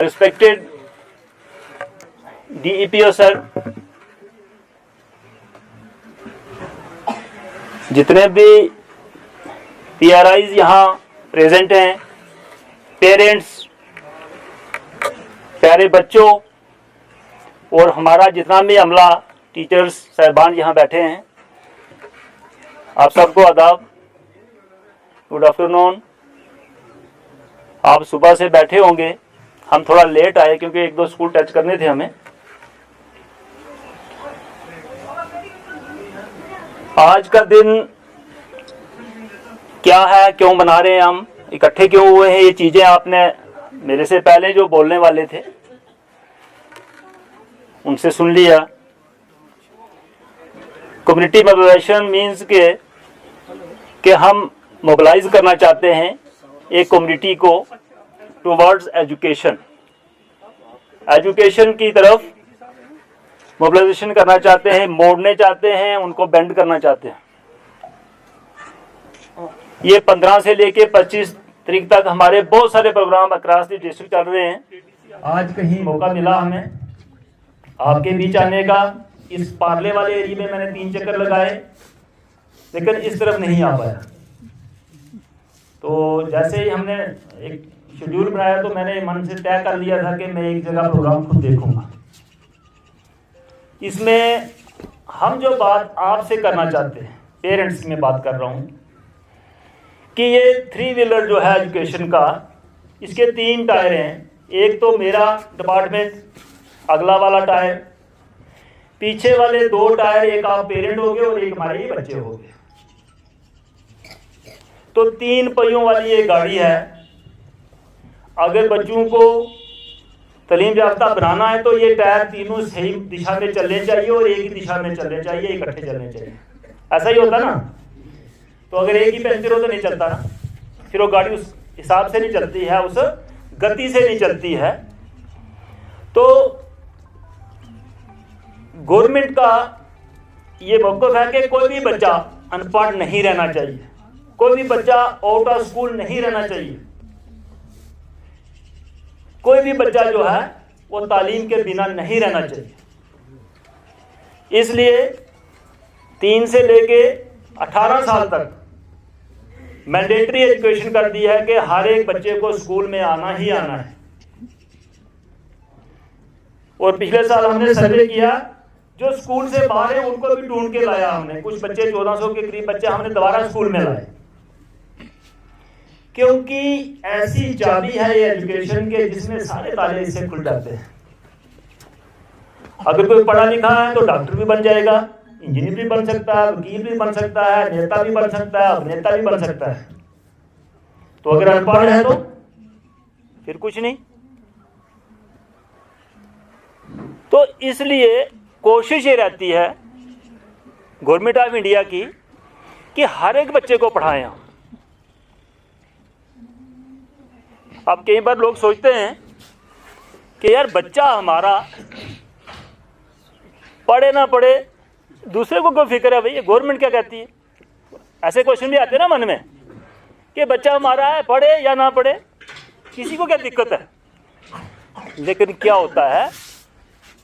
Respected DEPO sir, जितने भी PRIs यहाँ प्रेजेंट हैं, पेरेंट्स, प्यारे बच्चों और हमारा जितना भी अमला, टीचर्स साहिबान यहाँ बैठे हैं, आप सबको आदाब, गुड आफ्टरनून। आप सुबह से बैठे होंगे, हम थोड़ा लेट आए क्योंकि एक दो स्कूल टच करने थे हमें। आज का दिन क्या है, क्यों मना रहे हैं, हम इकट्ठे क्यों हुए हैं, ये चीजें आपने मेरे से पहले जो बोलने वाले थे उनसे सुन लिया। कम्युनिटी मोबिलाइजेशन मीन्स कि हम मोबिलाइज करना चाहते हैं एक कम्युनिटी को टुवर्ड्स एजुकेशन, एजुकेशन की तरफ मोबिलाइजेशन करना चाहते हैं, मोड़ने चाहते हैं, उनको बेंड करना चाहते हैं। ये 15 से लेके 25 तारीख तक हमारे बहुत सारे प्रोग्राम अक्रॉस द डिस्ट्रिक्ट चल रहे हैं। आज कहीं मौका मिला हमें आपके बीच आने का। इस पार्ले वाले एरिया में मैंने 3 चक्कर लगाए, लेकिन इस तरफ नहीं आ पाया। तो जैसे ही हमने एक शेड्यूल बनाया तो मैंने मन से तय कर लिया था कि मैं एक जगह प्रोग्राम खुद देखूंगा। इसमें हम जो बात आपसे करना चाहते हैं, पेरेंट्स में बात कर रहा हूं कि ये 3 व्हीलर जो है एजुकेशन का, इसके 3 टायर हैं। एक तो मेरा डिपार्टमेंट, अगला वाला टायर, पीछे वाले 2 टायर, एक आप पेरेंट हो गए और एक हमारे ही बच्चे हो गए। तो 3 पहियों वाली ये गाड़ी है। अगर बच्चों को तालीम याफ्ता बनाना है तो ये टायर तीनों सही दिशा में चलने चाहिए और एक ही दिशा में चलने चाहिए, इकट्ठे चलने चाहिए। ऐसा ही होता ना। तो अगर एक ही पंचर हो तो नहीं चलता ना, फिर वो गाड़ी उस हिसाब से नहीं चलती है, उस गति से नहीं चलती है। तो गवर्नमेंट का ये मौक़िफ़ है कि कोई भी बच्चा अनपढ़ नहीं रहना चाहिए, कोई भी बच्चा आउट ऑफ स्कूल नहीं रहना चाहिए, कोई भी बच्चा जो है वो तालीम के बिना नहीं रहना चाहिए। इसलिए 3 से लेके 18 साल तक मैंडेटरी एजुकेशन कर दी है कि हर एक बच्चे को स्कूल में आना ही आना है। और पिछले साल हमने सर्वे किया, जो स्कूल से बाहर है उनको भी ढूंढ के लाया हमने। कुछ बच्चे 1400 के करीब बच्चे हमने दोबारा स्कूल में लाए, क्योंकि ऐसी चाबी है ये एजुकेशन के जिसमें सारे ताले इससे खुल जाते हैं। अगर कोई पढ़ा लिखा है तो डॉक्टर भी बन जाएगा, इंजीनियर भी बन सकता है, वकील भी बन सकता है, नेता भी बन सकता है, अभिनेता भी बन सकता है। तो अगर अनपढ़ है तो फिर कुछ नहीं। तो इसलिए कोशिश ये रहती है गवर्नमेंट ऑफ इंडिया की कि हर एक बच्चे को पढ़ाएं। अब कई बार लोग सोचते हैं कि यार बच्चा हमारा पढ़े ना पढ़े, दूसरे को क्यों फिक्र है, भाई ये गवर्नमेंट क्या कहती है। ऐसे क्वेश्चन भी आते हैं ना मन में कि बच्चा हमारा है, पढ़े या ना पढ़े, किसी को क्या दिक्कत है। लेकिन क्या होता है,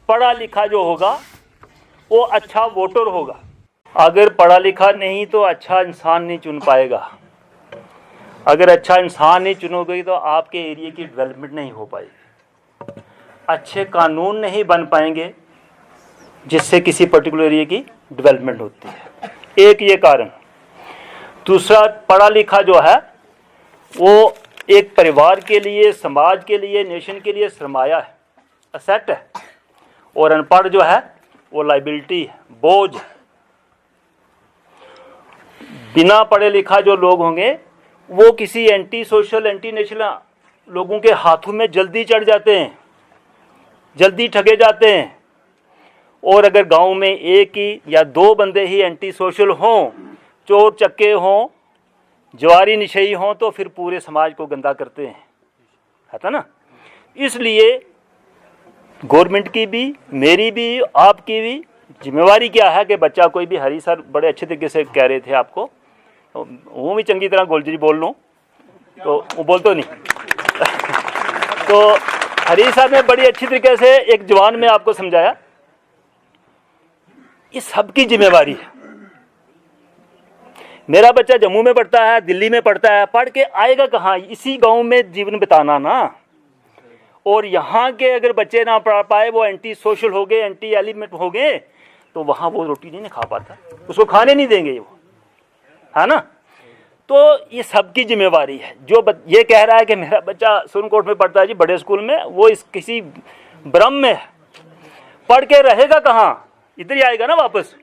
पढ़ा लिखा जो होगा वो अच्छा वोटर होगा। अगर पढ़ा लिखा नहीं तो अच्छा इंसान नहीं चुन पाएगा। अगर अच्छा इंसान नहीं चुनोगे तो आपके एरिया की डेवलपमेंट नहीं हो पाएगी, अच्छे कानून नहीं बन पाएंगे जिससे किसी पर्टिकुलर एरिया की डेवलपमेंट होती है। एक ये कारण। दूसरा, पढ़ा लिखा जो है वो एक परिवार के लिए, समाज के लिए, नेशन के लिए सरमाया है, असेट है। और अनपढ़ जो है वो लाइबिलिटी है, बोझ है। बिना पढ़े लिखा जो लोग होंगे वो किसी एंटी सोशल, एंटी नेशनल लोगों के हाथों में जल्दी चढ़ जाते हैं, जल्दी ठगे जाते हैं। और अगर गांव में एक ही या 2 बंदे ही एंटी सोशल हों, चोर चक्के हों, जवारी निशई हों, तो फिर पूरे समाज को गंदा करते हैं, है ना। इसलिए गवर्नमेंट की भी, मेरी भी, आपकी भी जिम्मेवारी क्या है कि बच्चा कोई भी, हरी सर बड़े अच्छे तरीके से कह रहे थे आपको, वो भी चंगी तरह गोलजरी बोल लूँ तो वो बोल तो नहीं तो हरीश साहब ने बड़ी अच्छी तरीके से एक जवान में आपको समझाया, ये सबकी जिम्मेवारी है। मेरा बच्चा जम्मू में पढ़ता है, दिल्ली में पढ़ता है, पढ़ के आएगा कहाँ? इसी गांव में जीवन बिताना ना। और यहाँ के अगर बच्चे ना पढ़ पाए, वो एंटी सोशल हो गए, एंटी एलिमेंट हो गए, तो वहाँ वो रोटी नहीं खा पाता, उसको खाने नहीं देंगे वो, है ना। तो ये सबकी जिम्मेवारी है। जो ये कह रहा है कि मेरा बच्चा सुरनकोट में पढ़ता है जी, बड़े स्कूल में, वो इस किसी भ्रम में है। पढ़ के रहेगा कहाँ? इधर ही आएगा ना वापस।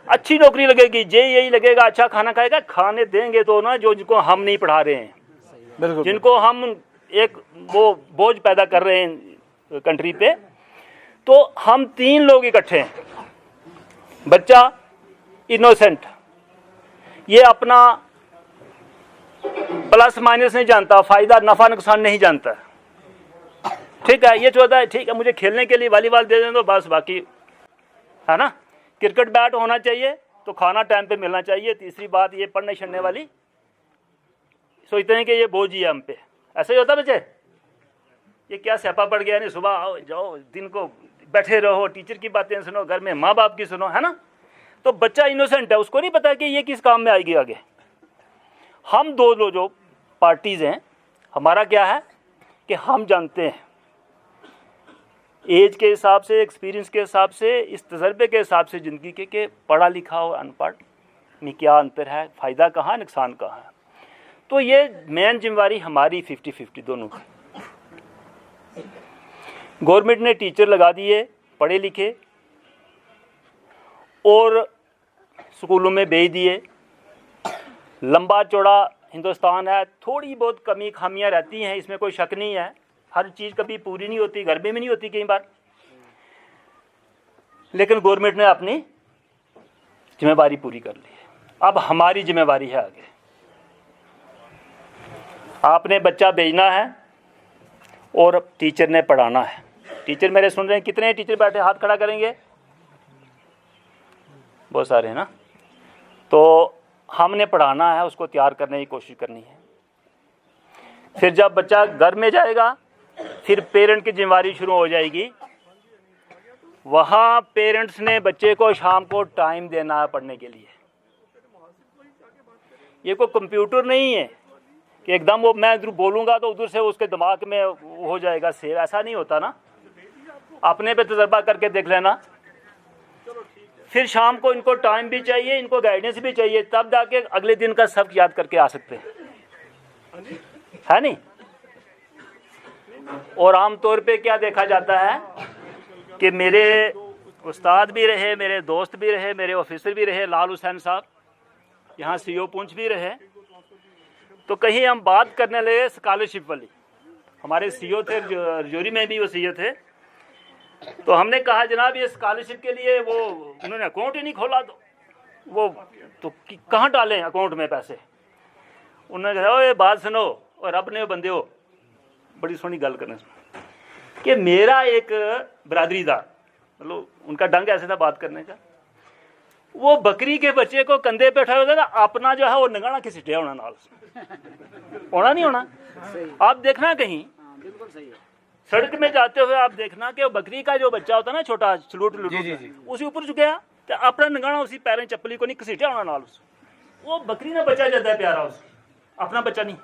अच्छी नौकरी लगेगी, यही लगेगा, अच्छा खाना खाएगा, खाने देंगे तो ना, जो जिनको हम नहीं पढ़ा रहे हैं, जिनको हम एक वो बोझ पैदा कर रहे हैं कंट्री पे। तो हम 3 लोग इकट्ठे हैं, बच्चा इनोसेंट, ये अपना प्लस माइनस नहीं जानता, फायदा नफा नुकसान नहीं जानता, ठीक है। ये चाहता है ठीक है मुझे खेलने के लिए वॉलीबॉल दे दें तो बस, बाकी है ना। क्रिकेट बैट होना चाहिए, तो खाना टाइम पे मिलना चाहिए। तीसरी बात ये पढ़ने छड़ने वाली, सोचते हैं कि ये बोझ ही है हम पे। ऐसा ही होता बच्चे, ये क्या स्यापा पड़ गया, नहीं सुबह आओ जाओ, दिन को बैठे रहो, टीचर की बातें सुनो, घर में माँ बाप की सुनो, है ना। तो बच्चा इनोसेंट है, उसको नहीं पता कि ये किस काम में आएगी आगे। हम दो जो पार्टीज़ हैं, हमारा क्या है कि हम जानते हैं एज के हिसाब से, एक्सपीरियंस के हिसाब से, इस तजर्बे के हिसाब से ज़िंदगी के पढ़ा लिखा और अनपढ़ में क्या अंतर है, फ़ायदा कहाँ, नुकसान कहाँ है। तो ये मेन जिम्मेवारी हमारी 50-50 दोनों की। गवर्नमेंट ने टीचर लगा दिए पढ़े लिखे और स्कूलों में भेज दिए। लंबा चौड़ा हिंदुस्तान है, थोड़ी बहुत कमी खामियां रहती हैं, इसमें कोई शक नहीं है। हर चीज़ कभी पूरी नहीं होती, घर में भी नहीं होती कई बार। लेकिन गवर्नमेंट ने अपनी जिम्मेवारी पूरी कर ली है। अब हमारी जिम्मेवारी है आगे। आपने बच्चा भेजना है और टीचर ने पढ़ाना है। टीचर मेरे सुन रहे हैं? कितने टीचर बैठे, हाथ खड़ा करेंगे? बहुत सारे हैं ना। तो हमने पढ़ाना है, उसको तैयार करने की कोशिश करनी है। फिर जब बच्चा घर में जाएगा, फिर पेरेंट की जिम्मेवारी शुरू हो जाएगी। वहाँ पेरेंट्स ने बच्चे को शाम को टाइम देना है पढ़ने के लिए। ये कोई कंप्यूटर नहीं है कि एकदम वो मैं इधर बोलूँगा तो उधर से उसके दिमाग में हो जाएगा सेव, ऐसा नहीं होता ना। अपने पे तजर्बा करके देख लेना। फिर शाम को इनको टाइम भी चाहिए, इनको गाइडेंस भी चाहिए, तब जाके अगले दिन का सबक याद करके आ सकते हैं, है नहीं। और आमतौर पे क्या देखा जाता है कि मेरे उस्ताद भी रहे, मेरे दोस्त भी रहे, मेरे ऑफिसर भी रहे, लाल हुसैन साहब यहाँ सीओ पुंछ भी रहे। तो कहीं हम बात करने लगे स्कॉलरशिप वाली, हमारे सीओ थे रजौरी में भी वो सीओ थे। तो हमने कहा जनाब ये स्कॉलरशिप के लिए वो उन्होंने अकाउंट ही नहीं खोला, तो वो तो कहाँ डालें अकाउंट में पैसे। उन्होंने कहा ये बात सुनो और अपने बंदे हो, बड़ी सोहनी गल करने कि मेरा एक बरादरीदार, मतलब उनका ढंग ऐसे था बात करने का, वो बकरी के बच्चे को कंधे पे उठाया होता था, अपना जो है वो नगाना किसी टे होना नाल होना नहीं होना। आप देखना कहीं सड़क में जाते हुए आप देखना कि वो बकरी का जो बच्चा होता है ना, छोटा सलूट उसी ऊपर झुकया तो अपना नगाना उसी पैरें चप्पली को नहीं घसीटा होना नाल। वो बकरी ना बच्चा ज्यादा है प्यारा, उस अपना बच्चा नहीं,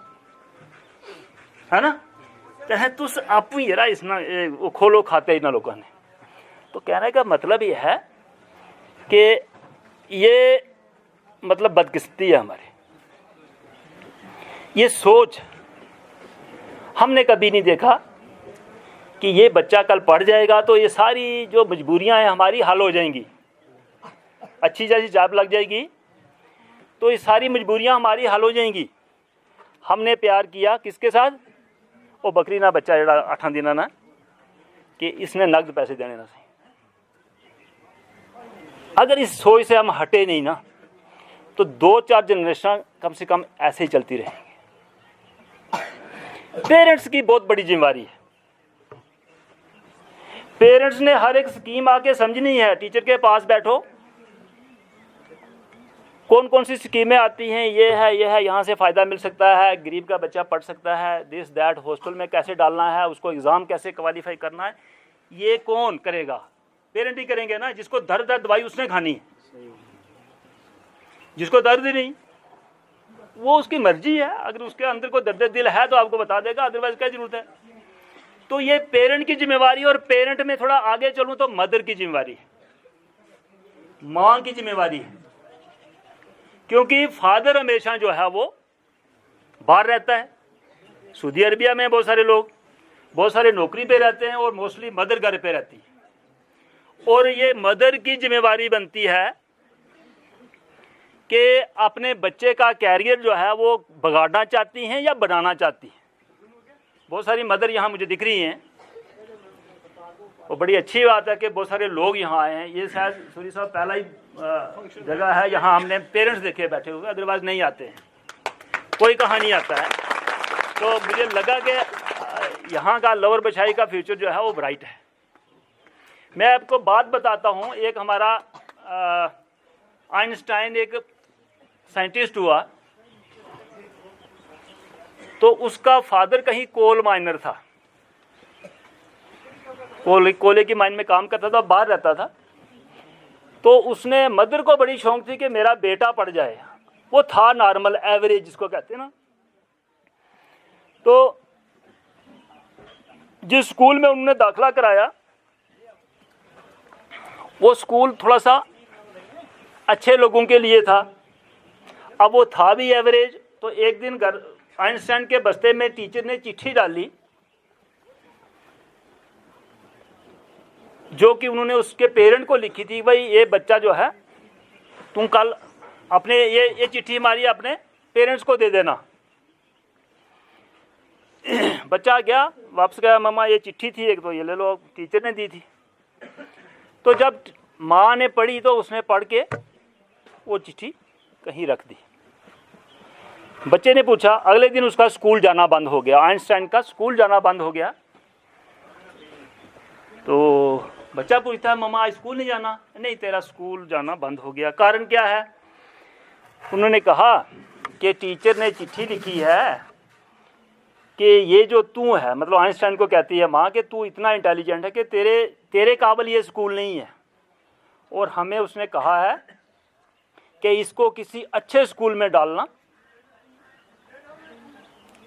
है ना। कहे तुस आप ही यरा इसना वो खोलो खाते इन्होंने लोगों ने। तो कहने का मतलब ये है कि ये मतलब बदकिस्मती है हमारी, ये सोच। हमने कभी नहीं देखा कि ये बच्चा कल पढ़ जाएगा तो ये सारी जो मजबूरियां हैं हमारी हल हो जाएंगी, अच्छी जैसी जॉब लग जाएगी तो ये सारी मजबूरियां हमारी हल हो जाएंगी। हमने प्यार किया किसके साथ? वो बकरी ना बच्चा जरा 8 दिन ना कि इसने नकद पैसे देने ना सही। अगर इस सोच से हम हटे नहीं ना तो 2-4 जनरेशन कम से कम ऐसे ही चलती रहेंगी। पेरेंट्स की बहुत बड़ी जिम्मेवारी है। पेरेंट्स ने हर एक स्कीम आके समझनी है। टीचर के पास बैठो, कौन कौन सी स्कीमें आती हैं, ये है, यहाँ से फ़ायदा मिल सकता है, गरीब का बच्चा पढ़ सकता है, दिस दैट, हॉस्टल में कैसे डालना है, उसको एग्ज़ाम कैसे क्वालिफाई करना है, ये कौन करेगा? पेरेंट ही करेंगे ना। जिसको दर्द है दवाई उसने खानी है, जिसको दर्द ही नहीं वो उसकी मर्जी है। अगर उसके अंदर कोई दर्द दिल है तो आपको बता देगा, अदरवाइज क्या जरूरत है। तो ये पेरेंट की जिम्मेवारी, और पेरेंट में थोड़ा आगे चलूं तो मदर की जिम्मेवारी है, माँ की जिम्मेवारी है। क्योंकि फादर हमेशा जो है वो बाहर रहता है। सऊदी अरबिया में बहुत सारे लोग बहुत सारे नौकरी पे रहते हैं और मोस्टली मदर घर पे रहती है। और ये मदर की जिम्मेवारी बनती है कि अपने बच्चे का कैरियर जो है वो बिगाड़ना चाहती हैं या बनाना चाहती हैं। बहुत सारी मदर यहाँ मुझे दिख रही हैं, और बड़ी अच्छी बात है कि बहुत सारे लोग यहाँ आए हैं। ये शायद सूरी साहब पहला ही जगह है यहाँ हमने पेरेंट्स देखे बैठे हुए, अदरवाइज नहीं आते हैं, कोई कहानी आता है। तो मुझे लगा कि यहाँ का लोअर बछाई का फ्यूचर जो है वो ब्राइट है। मैं आपको बात बताता हूँ, एक हमारा आइंस्टाइन एक साइंटिस्ट हुआ, तो उसका फादर कहीं कोल माइनर था, कोले की माइन में काम करता था, बाहर रहता था। तो उसने मदर को बड़ी शौक थी कि मेरा बेटा पढ़ जाए। वो था नॉर्मल एवरेज जिसको कहते हैं ना। तो जिस स्कूल में उन्होंने दाखिला कराया वो स्कूल थोड़ा सा अच्छे लोगों के लिए था। अब वो था भी एवरेज। तो एक दिन घर आइंस्टाइन के बस्ते में टीचर ने चिट्ठी डाली, जो कि उन्होंने उसके पेरेंट को लिखी थी, भाई ये बच्चा जो है तुम कल अपने ये चिट्ठी हमारी अपने पेरेंट्स को दे देना। बच्चा गया, वापस गया, मम्मा ये चिट्ठी थी एक, तो ये ले लो, टीचर ने दी थी। तो जब माँ ने पढ़ी तो उसने पढ़ के वो चिट्ठी कहीं रख दी। बच्चे ने पूछा, अगले दिन उसका स्कूल जाना बंद हो गया, आइंस्टाइन का स्कूल जाना बंद हो गया। तो बच्चा पूछता है, मम्मा आज स्कूल नहीं जाना? नहीं, तेरा स्कूल जाना बंद हो गया। कारण क्या है? उन्होंने कहा कि टीचर ने चिट्ठी लिखी है कि ये जो तू है, मतलब आइंस्टाइन को कहती है माँ कि तू इतना इंटेलिजेंट है कि तेरे काबिल ये स्कूल नहीं है, और हमें उसने कहा है कि इसको किसी अच्छे स्कूल में डालना,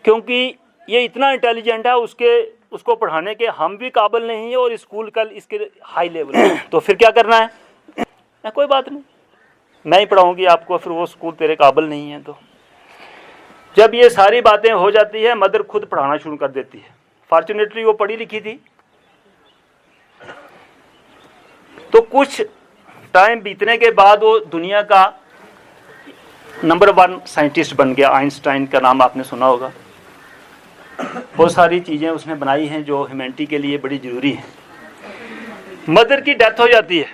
क्योंकि ये इतना इंटेलिजेंट है, उसको पढ़ाने के हम भी काबिल नहीं है, और स्कूल कल इसके हाई लेवल है। तो फिर क्या करना है? कोई बात नहीं, मैं ही पढ़ाऊंगी आपको, फिर वो स्कूल तेरे काबिल नहीं है। तो जब ये सारी बातें हो जाती है, मदर खुद पढ़ाना शुरू कर देती है। फॉर्चुनेटली वो पढ़ी लिखी थी। तो कुछ टाइम बीतने के बाद वो दुनिया का नंबर 1 साइंटिस्ट बन गया। आइंस्टाइन का नाम आपने सुना होगा। बहुत सारी चीज़ें उसने बनाई हैं जो ह्यूमैनिटी के लिए बड़ी ज़रूरी है। मदर की डेथ हो जाती है।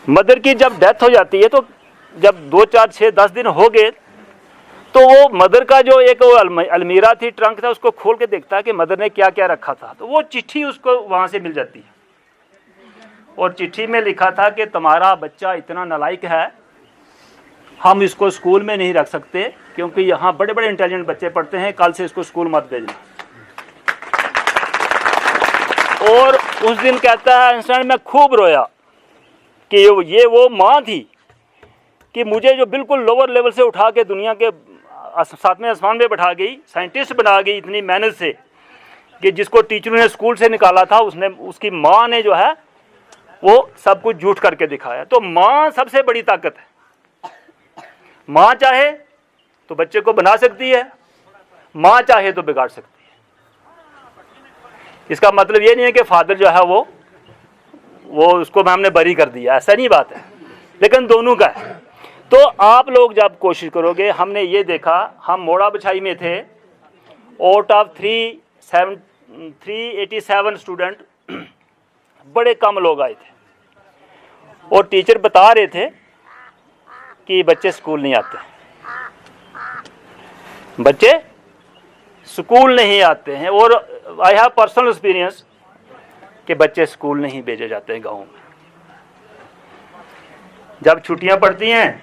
मदर की जब डेथ हो जाती है तो जब 2, 4, 6, 10 दिन हो गए, तो वो मदर का जो एक अलमीरा थी, ट्रंक था, उसको खोल के देखता है कि मदर ने क्या क्या रखा था। तो वो चिट्ठी उसको वहाँ से मिल जाती है, और चिट्ठी में लिखा था कि तुम्हारा बच्चा इतना नालायक है, हम इसको स्कूल में नहीं रख सकते, क्योंकि यहाँ बड़े बड़े इंटेलिजेंट बच्चे पढ़ते हैं, कल से इसको स्कूल मत भेजना। और उस दिन कहता है आइंस्टाइन, मैं खूब रोया कि ये वो माँ थी कि मुझे जो बिल्कुल लोअर लेवल से उठा के दुनिया के 7वें आसमान में बैठा गई, साइंटिस्ट बना गई इतनी मेहनत से, कि जिसको टीचरों ने स्कूल से निकाला था, उसकी माँ ने जो है वो सब कुछ झूठ करके दिखाया। तो माँ सबसे बड़ी ताकत है। माँ चाहे तो बच्चे को बना सकती है, माँ चाहे तो बिगाड़ सकती है। इसका मतलब ये नहीं है कि फादर जो है वो उसको हमने बरी कर दिया, ऐसा नहीं बात है, लेकिन दोनों का है। तो आप लोग जब कोशिश करोगे, हमने ये देखा, हम मोड़ा बछाई में थे, आउट ऑफ 387 स्टूडेंट बड़े कम लोग आए थे, और टीचर बता रहे थे कि बच्चे स्कूल नहीं आते, बच्चे स्कूल नहीं आते हैं। और आई हैव पर्सनल एक्सपीरियंस कि बच्चे स्कूल नहीं भेजे जाते हैं गाँव में। जब छुट्टियां पड़ती हैं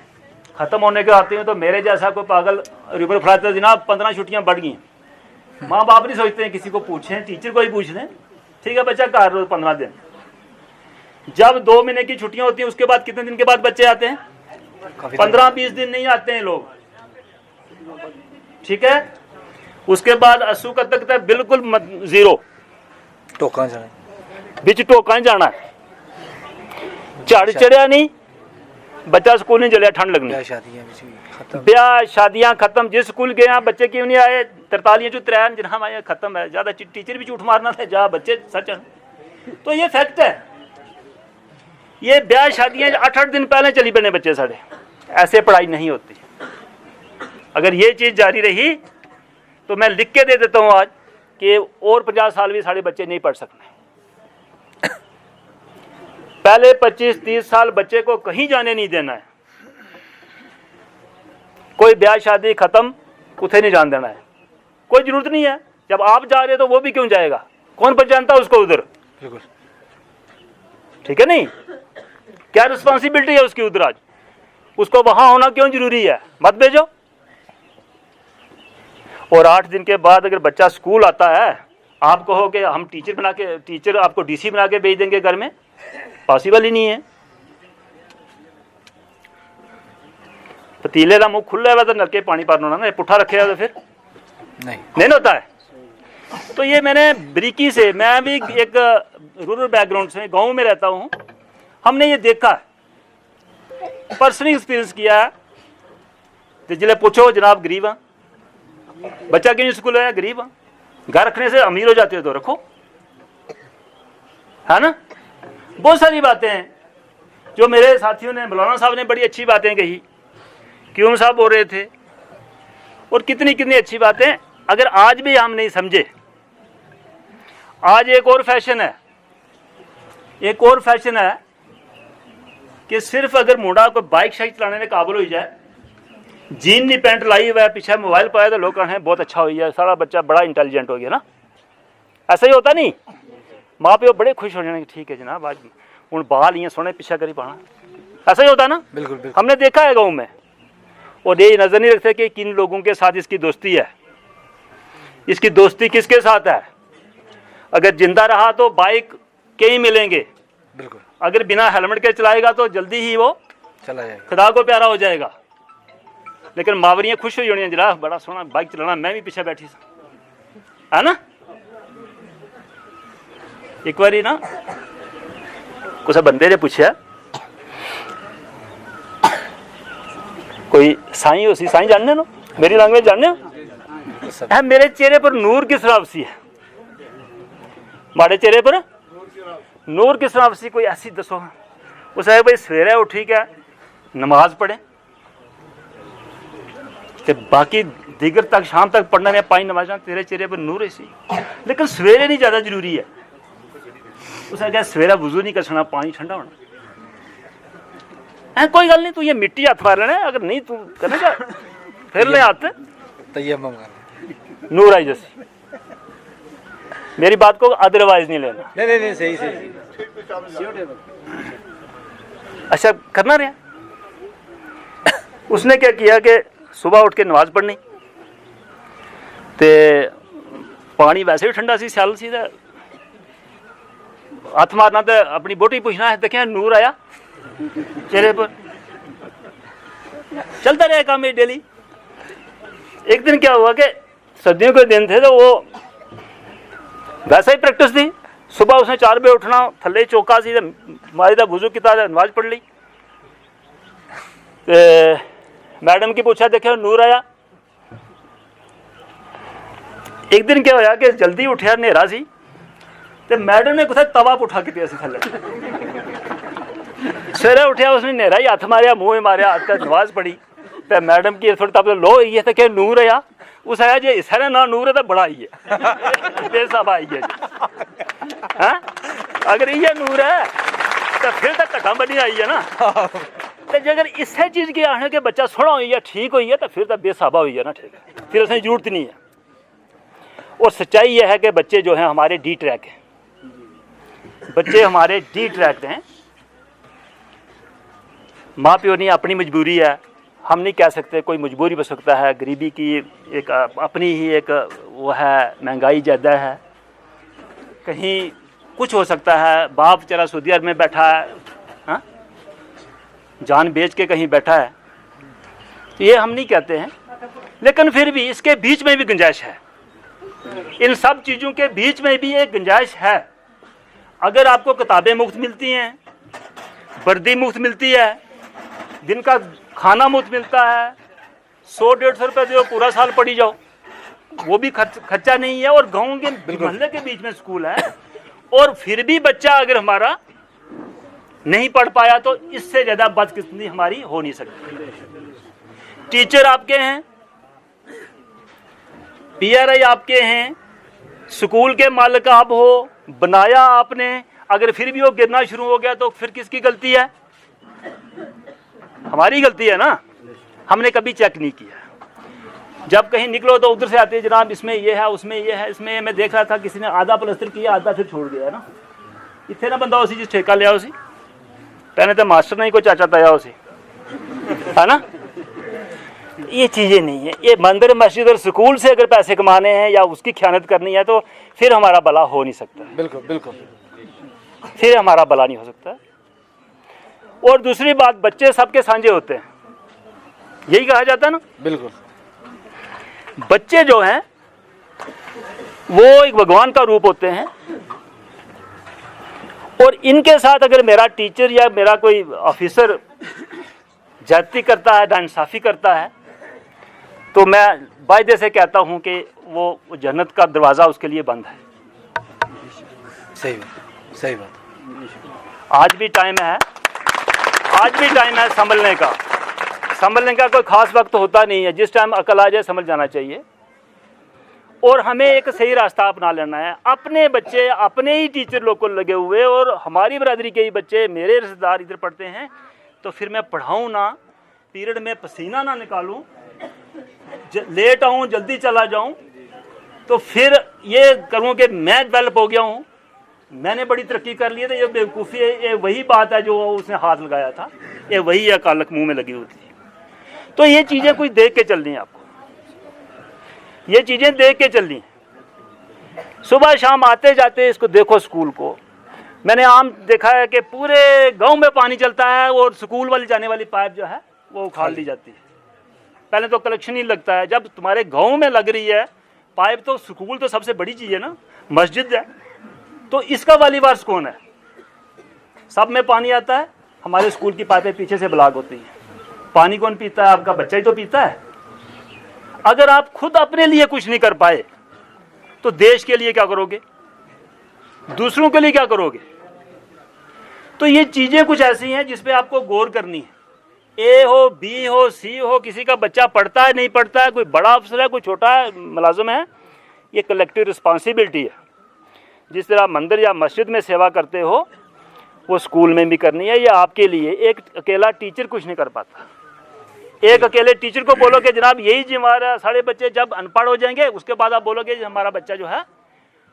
ख़त्म होने के आती हैं तो मेरे जैसा कोई पागल रिपोर्ट फड़ाते जनाब 15 छुट्टियां बढ़ गई। माँ बाप नहीं सोचते हैं किसी को पूछें, टीचर को ही पूछ लें, ठीक है बच्चा घर रोज 15 दिन। जब 2 महीने की छुट्टियां होती हैं उसके बाद कितने दिन के बाद बच्चे आते हैं? 15-20 दिन नहीं आते हैं लोग, ठीक है। उसके बाद असू का तक बिल्कुल जीरो, टोका जाना बिच टोका जाना है, झाड़ चढ़िया नहीं, बच्चा स्कूल नहीं चलिया, ठंड लगनी, ब्याह शादियां खत्म। जिस स्कूल गए हैं बच्चे क्यों नहीं आए? 43 जो 3 जनाब आए, खत्म है। ज्यादा टीचर भी झूठ मारना था, जा बच्चे सच। तो ये फैक्ट है। ये ब्याह शादियां 8-8 दिन पहले चली बने बच्चे साढ़े, ऐसे पढ़ाई नहीं होती। अगर ये चीज जारी रही तो मैं लिख के दे देता हूं आज कि और 50 साल भी साढ़े बच्चे नहीं पढ़ सकते। पहले 25-30 साल बच्चे को कहीं जाने नहीं देना है, कोई ब्याह शादी खत्म उसे नहीं जान देना है, कोई जरूरत नहीं है। जब आप जा रहे हो तो वो भी क्यों जाएगा? कौन पहचानता उसको उधर? ठीक है नहीं, क्या रिस्पॉन्सिबिलिटी है उसकी उधर? आज उसको वहां होना क्यों जरूरी है? मत भेजो। और 8 दिन के बाद अगर बच्चा स्कूल आता है, आप कहो कि हम टीचर आपको डीसी बना के भेज देंगे घर में, पॉसिबल ही नहीं है। पतीले का मुंह खुला हुआ तो नलके पानी पाना ना, पुट्ठा रखे तो फिर नहीं होता है। तो ये मैंने बरीकी से, मैं भी एक रूरल बैकग्राउंड से गांव में रहता हूं, हमने ये देखा है, पर्सनल एक्सपीरियंस किया है। तो जिले पूछो जनाब गरीब हाँ, बच्चा क्यों स्कूल आया? गरीब हाँ। घर रखने से अमीर हो जाते हो तो रखो, है ना। बहुत सारी बातें हैं जो मेरे साथियों ने, मौलाना साहब ने बड़ी अच्छी बातें कही, क्यों साहब बोल रहे थे, और कितनी कितनी अच्छी बातें। अगर आज भी हम नहीं समझे, आज एक और फैशन है, कि सिर्फ अगर मुंडा को बाइक शाइक चलाने में काबुल हो जाए, जीन नहीं पैंट लाई हुआ है, पीछे मोबाइल पाया तो लोग कहें बहुत अच्छा हो गया, सारा बच्चा बड़ा इंटेलिजेंट हो गया ना। ऐसा ही होता नहीं, माँ प्यो बड़े खुश हो जाने, ठीक है जनाब आज उन बाल ये सोने पीछा करी पाना, ऐसा ही होता ना। बिल्कुल। हमने देखा है गाँव में। और ये नजर नहीं रखते कि किन लोगों के साथ इसकी दोस्ती है, इसकी दोस्ती किसके साथ है। अगर जिंदा रहा तो बाइक के ही मिलेंगे, बिल्कुल। अगर बिना हेलमेट के चलाएगा तो जल्दी ही वो चला जाएगा, खुदा को प्यारा हो जाएगा। लेकिन मावरियां खुश हुई होनी, जरा बड़ा सोहना बाइक चलाना, मैं भी पीछे बैठी है ना। एक बारी ना कुछ बंदे ने पूछा, कोई साईं हो सी, साईं जानने नो, मेरी लैंग्वेज जानने हो? मेरे चेहरे पर नूर किस तरह सी है? माड़े चेहरे पर नूर किस तरह सी, कोई ऐसी दसो। उस भाई सवेरे उठी क्या नमाज पढ़े, ते बाकी दिगर तक शाम तक पढ़ना है 5 नमाज़ां, तेरे चेहरे पर नूर है सी। लेकिन सवेरे नहीं ज़्यादा जरूरी है। उसने कहा सवेरा वजू नहीं करना, पानी ठंडा होना है, कोई गल नहीं, तू ये मिट्टी हाथ मार लेना, अगर नहीं तू करेगा फिर ले हाथ नूर आई जैसी। मेरी बात को अदरवाइज नहीं लेना। नहीं सही। अच्छा करना रहा। उसने क्या किया कि सुबह उठ के नमाज पढ़नी, ते पानी वैसे भी ठंडा सी, स्याल सी, हाथ मारना तो अपनी बोटी पूछना है, देखें नूर आया चेहरे पर। चलता रहा काम ये डेली। एक दिन क्या हुआ कि सर्दियों के दिन थे तो वो वैसा ही प्रैक्टिस थी। सुबह उसने 4 बजे उठना, थले चौका सी, मारी दा वुजू किया, नमाज पढ़ ली। मैडम की पूछा, देखे नूर आया। एक दिन क्या होया कि जल्दी उठा, नेरा सी, ते मैडम ने कुछ तवा उठा के दिया थले। सवेरे उठा, उसने नेरा ही हाथ मारिया, मुँह मारिया, हाथ का नमाज पढ़ी। तो मैडम की थोड़ी तब लो ये तो क्या नूर आया। उस आया जे इस ना नूर है तो बड़ा ही है, बेसाब आई है जी। अगर ये नूर है तो फिर तो घटा बनी आई है ना। तो अगर इस चीज़ के आने के बच्चा सोना हुई है, ठीक हुई है, तो फिर तो बेसाबा हुई है ना, ठीक है, फिर उसमें जरूरत नहीं है। और सच्चाई यह है कि बच्चे जो हैं हमारे डी ट्रैक हैं, बच्चे हमारे डी ट्रैक हैं। माँ प्यो नहीं, अपनी मजबूरी है, हम नहीं कह सकते, कोई मजबूरी हो सकता है, गरीबी की एक अपनी ही एक वो है, महंगाई ज़्यादा है, कहीं कुछ हो सकता है, बाप बेचारा सऊदी अरब में बैठा है, हाँ, जान बेच के कहीं बैठा है, तो ये हम नहीं कहते हैं। लेकिन फिर भी इसके बीच में भी गुंजाइश है, इन सब चीज़ों के बीच में भी एक गुंजाइश है। अगर आपको किताबें मुफ्त मिलती हैं, वर्दी मुफ्त मिलती है, दिन का खाना मुफ्त मिलता है, 100-150 रुपये दो पूरा साल पढ़ी जाओ, वो भी खर्चा नहीं है, और गांव के मोहल्ले के बीच में स्कूल है, और फिर भी बच्चा अगर हमारा नहीं पढ़ पाया तो इससे ज़्यादा बदकिस्मती हमारी हो नहीं सकती। टीचर आपके हैं, PRI आपके हैं, स्कूल के मालिक आप हो, बनाया आपने, अगर फिर भी वो गिरना शुरू हो गया तो फिर किसकी गलती है? हमारी गलती है ना, हमने कभी चेक नहीं किया। जब कहीं निकलो तो उधर से आते हैं, जनाब इसमें ये है, उसमें ये है, इसमें मैं देख रहा था किसी ने आधा प्लस्तर किया, आधा फिर छोड़ गया ना, इतने ना बंदा उसी जिस ठेका लिया उसी पहले तो मास्टर नहीं को चाचा ताया उसी, है ना। ये चीज़ें नहीं है, ये मंदिर मस्जिद और स्कूल से अगर पैसे कमाने हैं या उसकी ख्यानत करनी है तो फिर हमारा भला हो नहीं सकता। बिल्कुल बिल्कुल, फिर हमारा भला नहीं हो सकता। और दूसरी बात, बच्चे सबके साझे होते हैं, यही कहा जाता है ना। बिल्कुल, बच्चे जो हैं वो एक भगवान का रूप होते हैं, और इनके साथ अगर मेरा टीचर या मेरा कोई ऑफिसर ज्यादती करता है, नाइंसाफ़ी करता है, तो मैं वायदे से कहता हूं कि वो जन्नत का दरवाज़ा उसके लिए बंद है। सही बात, सही बात। आज भी टाइम है, आज भी टाइम है संभलने का। संभलने का कोई ख़ास वक्त होता नहीं है, जिस टाइम अकल आ जाए समझ जाना चाहिए। और हमें एक सही रास्ता अपना लेना है। अपने बच्चे अपने ही टीचर लोग को लगे हुए, और हमारी बरादरी के ही बच्चे, मेरे रिश्तेदार इधर पढ़ते हैं, तो फिर मैं पढ़ाऊँ ना, पीरियड में पसीना ना निकालूँ, लेट आऊँ, जल्दी चला जाऊँ, तो फिर ये करूँ कि मैं डेवलप हो गया हूँ, मैंने बड़ी तरक्की कर ली है। तो ये बेवकूफ़ी है, ये वही बात है जो उसने हाथ लगाया था, ये वही है कालक मुँह में लगी हुई थी। तो ये चीज़ें कुछ देख के चलनी है आपको, ये चीज़ें देख के चलनी है। सुबह शाम आते जाते इसको देखो, स्कूल को मैंने आम देखा है कि पूरे गांव में पानी चलता है, और स्कूल वाली जाने वाली पाइप जो है वो उखाड़ ली जाती है। पहले तो कलेक्शन ही लगता है, जब तुम्हारे गांव में लग रही है पाइप, तो स्कूल तो सबसे बड़ी चीज़ है ना, मस्जिद है, तो इसका वाली वारिस कौन है? सब में पानी आता है, हमारे स्कूल की पाइपें पीछे से ब्लॉक होती हैं, पानी कौन पीता है? आपका बच्चा ही तो पीता है। अगर आप खुद अपने लिए कुछ नहीं कर पाए तो देश के लिए क्या करोगे? दूसरों के लिए क्या करोगे? तो ये चीजें कुछ ऐसी हैं जिस पे आपको गौर करनी है। ए हो, बी हो, सी हो, किसी का बच्चा पढ़ता है नहीं पढ़ता है, कोई बड़ा अफसर है, कोई छोटा मुलाजिम है, ये कलेक्टिव रिस्पॉन्सिबिलिटी है। जिस तरह मंदिर या मस्जिद में सेवा करते हो वो स्कूल में भी करनी है। ये आपके लिए, एक अकेला टीचर कुछ नहीं कर पाता। एक अकेले टीचर को बोलो कि जनाब यही जिम्मेदार है, सारे बच्चे जब अनपढ़ हो जाएंगे उसके बाद आप बोलोगे हमारा बच्चा जो है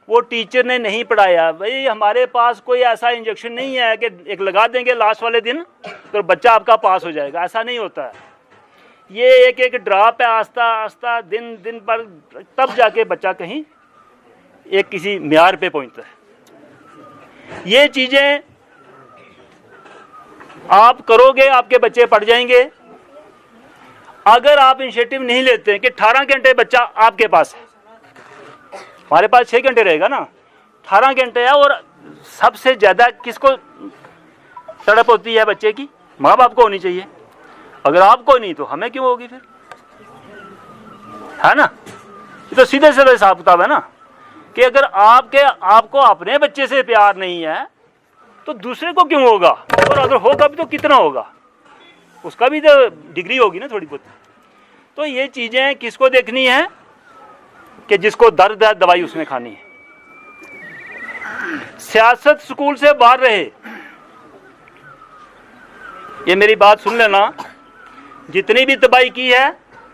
वो टीचर ने नहीं पढ़ाया। भाई हमारे पास कोई ऐसा इंजेक्शन नहीं है कि एक लगा देंगे लास्ट वाले दिन तो बच्चा आपका पास हो जाएगा, ऐसा नहीं होता है। ये एक एक ड्रॉप है, आस्ता आस्ता दिन दिन पर, तब जाके बच्चा कहीं एक किसी म्यार पे पहुंचता है। ये चीज़ें आप करोगे, आपके बच्चे पढ़ जाएंगे। अगर आप इनिशिएटिव नहीं लेते कि 18 घंटे बच्चा आपके पास है, हमारे पास 6 घंटे रहेगा ना, 18 घंटे है, और सबसे ज़्यादा किसको तड़प होती है बच्चे की? माँ बाप को होनी चाहिए। अगर आपको नहीं तो हमें क्यों होगी फिर? है ना? ये तो सीधे सीधे हिसाब किताब है ना, कि अगर आपको अपने बच्चे से प्यार नहीं है तो दूसरे को क्यों होगा? और अगर होगा भी तो कितना होगा? उसका भी तो डिग्री होगी ना थोड़ी बहुत। तो ये चीज़ें किसको देखनी है कि जिसको दर्द है दवाई उसने खानी है। सियासत स्कूल से बाहर रहे, ये मेरी बात सुन लेना। जितनी भी तबाही की है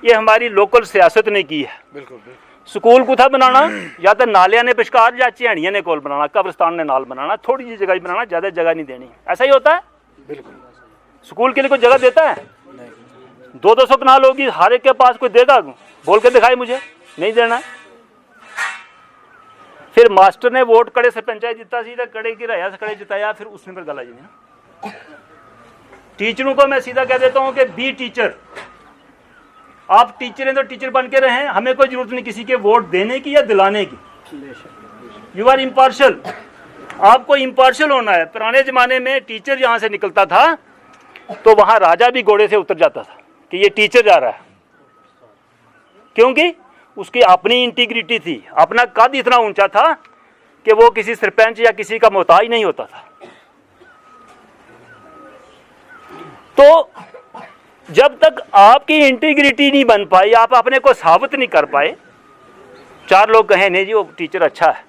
ये हमारी लोकल सियासत ने की है। बिल्कुल बिल्कुल। स्कूल कुथा बनाना, या तो नालिया ने पिछकार या चिहाड़िया ने कोल बनाना, कब्रिस्तान ने नाल बनाना, थोड़ी जी जगह ही बनाना, ज़्यादा जगह नहीं देनी। ऐसा ही होता है। बिल्कुल स्कूल के लिए कोई जगह देता है? नहीं। 200 कनाल होगी, हर एक के पास कोई देगा? बोल के दिखाए मुझे, नहीं देना है। फिर मास्टर ने वोट कड़े से पंचायत जीता, सीधा कड़े की रहा से कड़े जिताया, फिर उसमें पर गला जी ने। टीचरों को मैं सीधा कह देता हूं कि बी टीचर। आप टीचर हैं तो टीचर बन के रहें, हमें कोई जरूरत नहीं किसी के वोट देने की या दिलाने की। यू आर इम्पार्शल, आपको इम्पार्शल होना है। पुराने जमाने में टीचर जहां से निकलता था तो वहां राजा भी घोड़े से उतर जाता था कि ये टीचर जा रहा है, क्योंकि उसकी अपनी इंटीग्रिटी थी, अपना कद इतना ऊंचा था कि वो किसी सरपंच या किसी का मोहताज नहीं होता था। तो जब तक आपकी इंटीग्रिटी नहीं बन पाई, आप अपने को साबित नहीं कर पाए, 4 लोग कहें नहीं जी वो टीचर अच्छा है,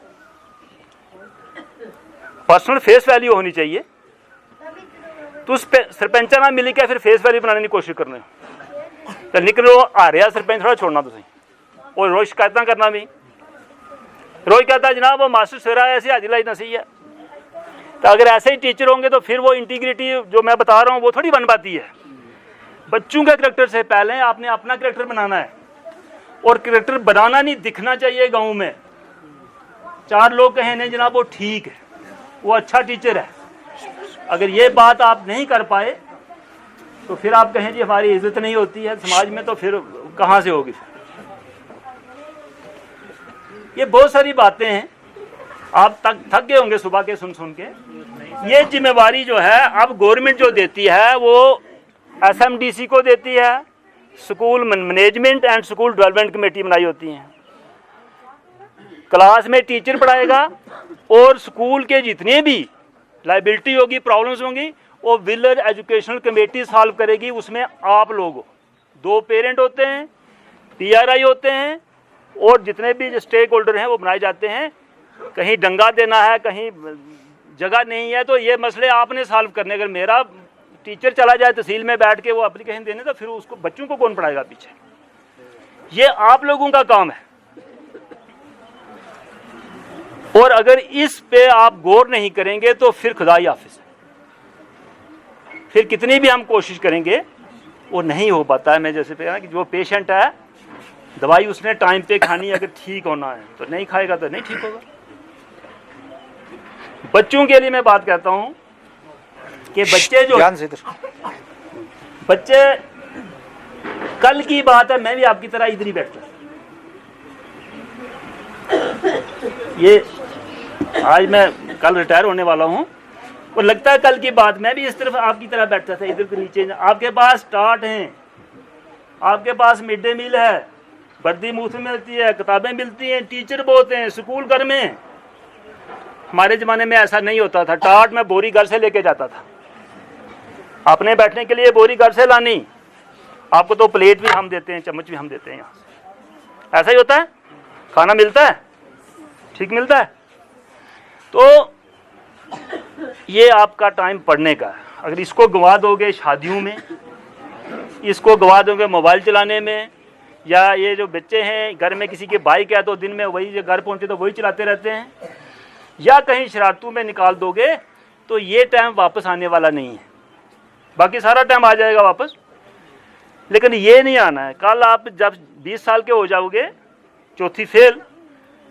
पर्सनल फेस वैल्यू होनी चाहिए। तो उस सरपंचा ना मिली क्या फिर फेस वैल्यू बनाने की कोशिश करने तो निकलो आ रहा सरपंच थोड़ा छोड़ना तुम, और रोज शिकायत करना भी। रोज कहता है जनाब वो मास्टर सवेरा ऐसे हाजिर लाई नसी है। तो अगर ऐसे ही टीचर होंगे तो फिर वो इंटीग्रिटी जो मैं बता रहा हूँ वो थोड़ी बन पाती है। बच्चों के करैक्टर से पहले आपने अपना करैक्टर बनाना है, और करैक्टर बनाना नहीं दिखना चाहिए गाँव में। 4 लोग कहें नहीं जनाब वो ठीक है, वो अच्छा टीचर है। अगर ये बात आप नहीं कर पाए तो फिर आप कहें जी हमारी इज्जत नहीं होती है समाज में, तो फिर कहाँ से होगी? ये बहुत सारी बातें हैं, आप थक गए होंगे सुबह के सुन सुन के। ये जिम्मेवारी जो है अब गवर्नमेंट जो देती है वो SMDC को देती है, school management and school development committee बनाई होती हैं। क्लास में टीचर पढ़ाएगा और स्कूल के जितने भी लाइबिलिटी होगी, प्रॉब्लम्स होंगी, वो विलेज एजुकेशनल कमेटी सॉल्व करेगी। उसमें आप लोग 2 पेरेंट होते हैं, PRI होते हैं, और जितने भी स्टेक होल्डर हैं वो बनाए जाते हैं। कहीं डंगा देना है, कहीं जगह नहीं है, तो ये मसले आपने सॉल्व करने। अगर मेरा टीचर चला जाए तहसील में बैठ के वो एप्लीकेशन देने, तो फिर उसको बच्चों को कौन पढ़ाएगा पीछे? ये आप लोगों का काम है। और अगर इस पे आप गौर नहीं करेंगे तो फिर खुदाई हाफिज है। फिर कितनी भी हम कोशिश करेंगे वो नहीं हो पाता है। मैं जैसे कहा कि जो पेशेंट है दवाई उसने टाइम पे खानी है, अगर ठीक होना है तो नहीं खाएगा तो नहीं ठीक होगा। बच्चों के लिए मैं बात कहता हूं कि बच्चे जो बच्चे कल की बात है, मैं भी आपकी तरह इधर ही बैठता। ये आज मैं कल रिटायर होने वाला हूं और लगता है कल की बात, मैं भी इस तरफ आपकी तरह बैठता था, इधर के नीचे। आपके पास स्टार्ट हैं, आपके पास मिड डे मील है, वर्दी मुफ्त में मिलती है, किताबें मिलती हैं, टीचर बहुत हैं, स्कूल घर में। हमारे ज़माने में ऐसा नहीं होता था। टाट मैं बोरी घर से लेके जाता था, अपने बैठने के लिए बोरी घर से लानी। आपको तो प्लेट भी हम देते हैं, चम्मच भी हम देते हैं यहाँ से। ऐसा ही होता है, खाना मिलता है, ठीक मिलता है। तो ये आपका टाइम पढ़ने का है। अगर इसको गंवा दोगे शादियों में, इसको गंवा दोगे मोबाइल चलाने में, या ये जो बच्चे हैं घर में किसी की बाइक है तो दिन में वही जो घर पहुंचे तो वही चलाते रहते हैं, या कहीं शरारतों में निकाल दोगे, तो ये टाइम वापस आने वाला नहीं है। बाकी सारा टाइम आ जाएगा वापस, लेकिन ये नहीं आना है। कल आप जब 20 साल के हो जाओगे, चौथी फेल,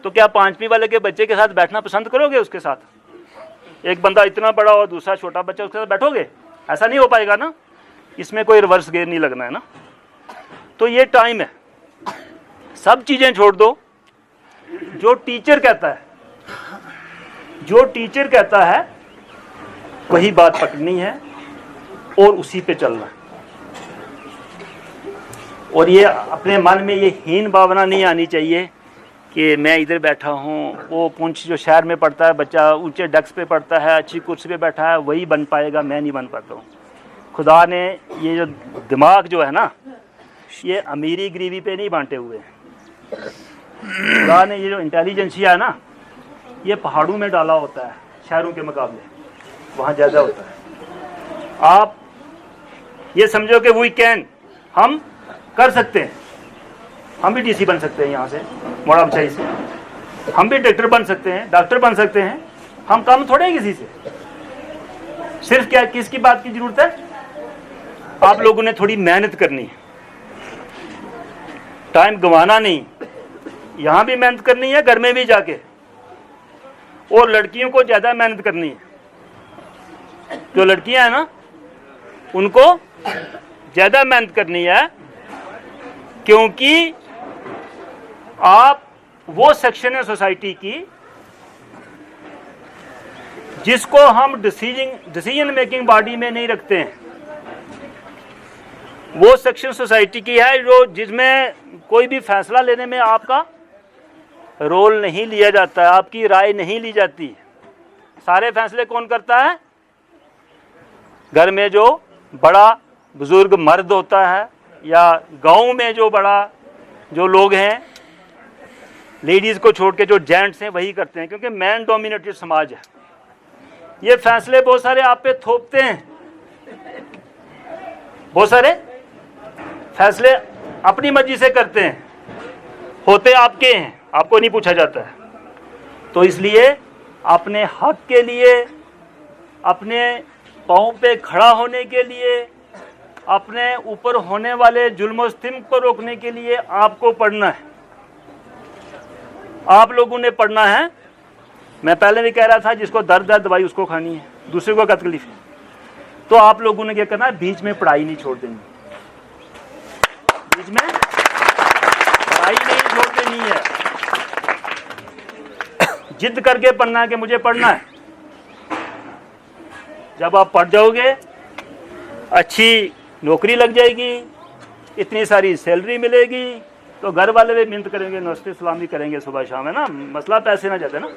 तो क्या 5वीं वाले के बच्चे के साथ बैठना पसंद करोगे? उसके साथ एक बंदा इतना बड़ा और दूसरा छोटा बच्चा, उसके साथ बैठोगे? ऐसा नहीं हो पाएगा ना। इसमें कोई रिवर्स गेयर नहीं लगना है ना। तो ये टाइम है, सब चीज़ें छोड़ दो। जो टीचर कहता है, जो टीचर कहता है वही बात पकड़नी है और उसी पे चलना है। और ये अपने मन में ये हीन भावना नहीं आनी चाहिए कि मैं इधर बैठा हूँ, वो पुंछ जो शहर में पढ़ता है बच्चा ऊंचे डेस्क पे पढ़ता है, अच्छी कुर्सी पे बैठा है, वही बन पाएगा, मैं नहीं बन पाता हूँ। खुदा ने ये जो दिमाग जो है ना, ये अमीरी गरीबी पे नहीं बांटे हुए हैं। खुदा ने ये जो इंटेलिजेंसिया है ना, ये पहाड़ों में डाला होता है, शहरों के मुकाबले वहाँ ज़्यादा होता है। आप ये समझो कि वी कैन, हम कर सकते हैं, हम भी डीसी बन सकते हैं यहाँ से मोड़ा मचाई से, हम भी डायरेक्टर बन सकते हैं, डॉक्टर बन सकते हैं। हम कम थोड़े हैं किसी से। सिर्फ क्या किसकी बात की जरूरत है? आप लोगों ने थोड़ी मेहनत करनी है, टाइम गंवाना नहीं, यहाँ भी मेहनत करनी है, घर में भी जाके, और लड़कियों को ज़्यादा मेहनत करनी है। जो लड़कियां हैं ना, उनको ज़्यादा मेहनत करनी है, क्योंकि आप वो सेक्शन है सोसाइटी की जिसको हम डिसीजन मेकिंग बॉडी में नहीं रखते हैं। वो सेक्शन सोसाइटी की है जो जिसमें कोई भी फैसला लेने में आपका रोल नहीं लिया जाता है, आपकी राय नहीं ली जाती। सारे फैसले कौन करता है? घर में जो बड़ा बुजुर्ग मर्द होता है, या गांव में जो लोग हैं, लेडीज़ को छोड़ के जो जेंट्स हैं वही करते हैं, क्योंकि मैन डोमिनेटेड समाज है। ये फैसले बहुत सारे आप पे थोपते हैं, बहुत सारे फैसले अपनी मर्जी से करते हैं, होते आपके हैं, आपको नहीं पूछा जाता है। तो इसलिए अपने हक के लिए, अपने पाँव पे खड़ा होने के लिए, अपने ऊपर होने वाले जुल्म सितम को रोकने के लिए आपको पढ़ना है, आप लोगों ने पढ़ना है। मैं पहले भी कह रहा था, जिसको दर्द है दवाई उसको खानी है, दूसरे को क्या तकलीफ है। तो आप लोगों ने क्या करना है, बीच में पढ़ाई नहीं छोड़ देनी, बीच में पढ़ाई नहीं छोड़ देनी है, जिद करके पढ़ना है कि मुझे पढ़ना है। जब आप पढ़ जाओगे, अच्छी नौकरी लग जाएगी, इतनी सारी सैलरी मिलेगी, तो घर वाले भी मिन्नत करेंगे, नमस्ते सलाम भी करेंगे सुबह शाम, है ना। मसला पैसे ना जाते ना,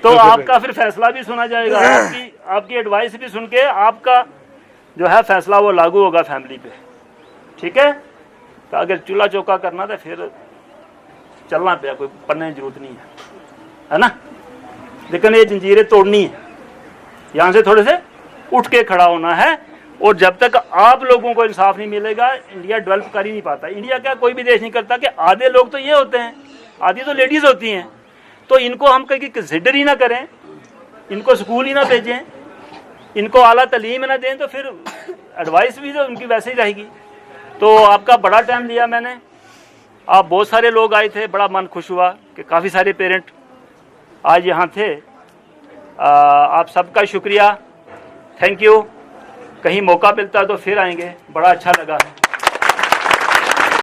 तो आपका फिर फैसला भी सुना जाएगा, आपकी एडवाइस भी सुन के आपका जो है फैसला वो लागू होगा फैमिली पे। ठीक है, तो अगर चूल्हा चौका करना तो फिर चलना पे, कोई पढ़ने की जरूरत नहीं है ना। लेकिन ये जंजीरें तोड़नी है, यहाँ से थोड़े से उठ के खड़ा होना है। और जब तक आप लोगों को इंसाफ नहीं मिलेगा, इंडिया डेवलप कर ही नहीं पाता। इंडिया क्या कोई भी देश नहीं करता कि आधे लोग तो ये होते हैं, आधी तो लेडीज़ होती हैं, तो इनको हम कहीं कंसिडर ही ना करें, इनको स्कूल ही ना भेजें, इनको आला तालीम ना दें, तो फिर एडवाइस भी तो उनकी वैसे ही रहेगी। तो आपका बड़ा टाइम लिया मैंने, आप बहुत सारे लोग आए थे, बड़ा मन खुश हुआ कि काफ़ी सारे पेरेंट आज यहाँ थे। आप सबका शुक्रिया, थैंक यू। कहीं मौका मिलता तो फिर आएंगे, बड़ा अच्छा लगा है।